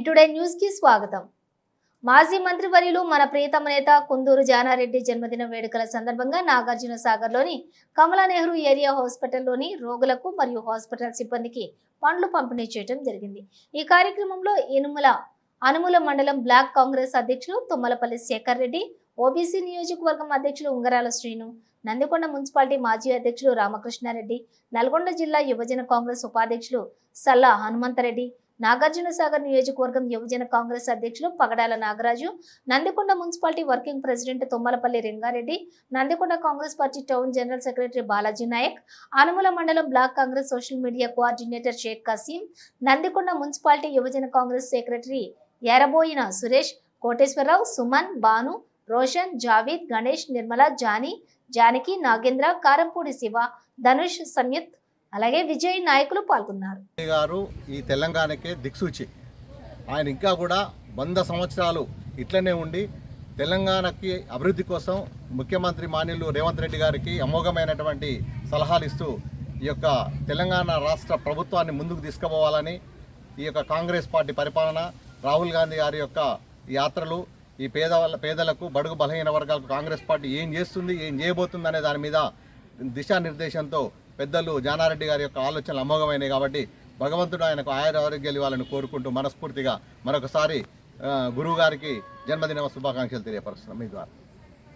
Today news కి స్వాగతం. మాజీ మంత్రివర్యులు మన ప్రియతమ నేత కుందూరు జానారెడ్డి జన్మదిన వేడుకల సందర్భంగా నాగార్జున సాగర్లోని కమలా నెహ్రూ ఏరియా హాస్పిటల్లోని రోగులకు మరియు హాస్పిటల్ సిబ్బందికి పండ్లు పంపిణీ చేయడం జరిగింది. ఈ కార్యక్రమంలో అనుముల మండలం బ్లాక్ కాంగ్రెస్ అధ్యక్షులు తుమ్మలపల్లి శేఖర్ రెడ్డి, ఓబీసీ నియోజకవర్గం అధ్యక్షులు ఉంగరాల శ్రీను, నందికొండ మున్సిపాలిటీ మాజీ అధ్యక్షులు రామకృష్ణారెడ్డి, నల్గొండ జిల్లా యువజన కాంగ్రెస్ ఉపాధ్యక్షులు సల్లా హనుమంతరెడ్డి, నాగార్జున సాగర్ నియోజకవర్గం యువజన కాంగ్రెస్ అధ్యక్షులు Pagadala Nagaraju, Nandikonda municipality working president Tummalapalli Rangareddy, Nandikonda Congress party town general secretary Balaji Nayak, Anumula మండలం block Congress social media coordinator Sheikh Kaseem, Nandikonda municipality యువజన కాంగ్రెస్ సెక్రటరీ ఎరబోయిన సురేష్, కోటేశ్వరరావు, సుమన్, భాను, రోషన్, జావీద్, గణేష్, నిర్మల, జానకి, నాగేంద్ర, కారంపూడి శివ, ధనుష్, సంయుత్ అలాగే విజయ్ నాయకులు పాల్గొన్నారు. గారు ఈ తెలంగాణకే దిక్సూచి. ఆయన ఇంకా కూడా 100 సంవత్సరాలు ఇట్లనే ఉండి తెలంగాణకి అభివృద్ధి కోసం ముఖ్యమంత్రి మాన్యులు రేవంత్ రెడ్డి గారికి అమోఘమైనటువంటి సలహాలు ఇస్తూ ఈ యొక్క తెలంగాణ రాష్ట్ర ప్రభుత్వాన్ని ముందుకు తీసుకుపోవాలని ఈ యొక్క కాంగ్రెస్ పార్టీ పరిపాలన, రాహుల్ గాంధీ గారి యొక్క యాత్రలు, ఈ పేదలకు, బడుగు బలహీన వర్గాలకు కాంగ్రెస్ పార్టీ ఏం చేస్తుంది, ఏం చేయబోతుంది అనే దాని మీద దిశానిర్దేశంతో పెద్దలు జానారెడ్డి గారి యొక్క ఆలోచనలు అమోఘమైనవి. కాబట్టి భగవంతుడు ఆయనకు ఆరోగ్యాలు ఇవ్వాలని కోరుకుంటూ మనస్ఫూర్తిగా మరొకసారి గురువు గారికి జన్మదిన శుభాకాంక్షలు తెలియపరుస్తున్నాం మీ ద్వారా.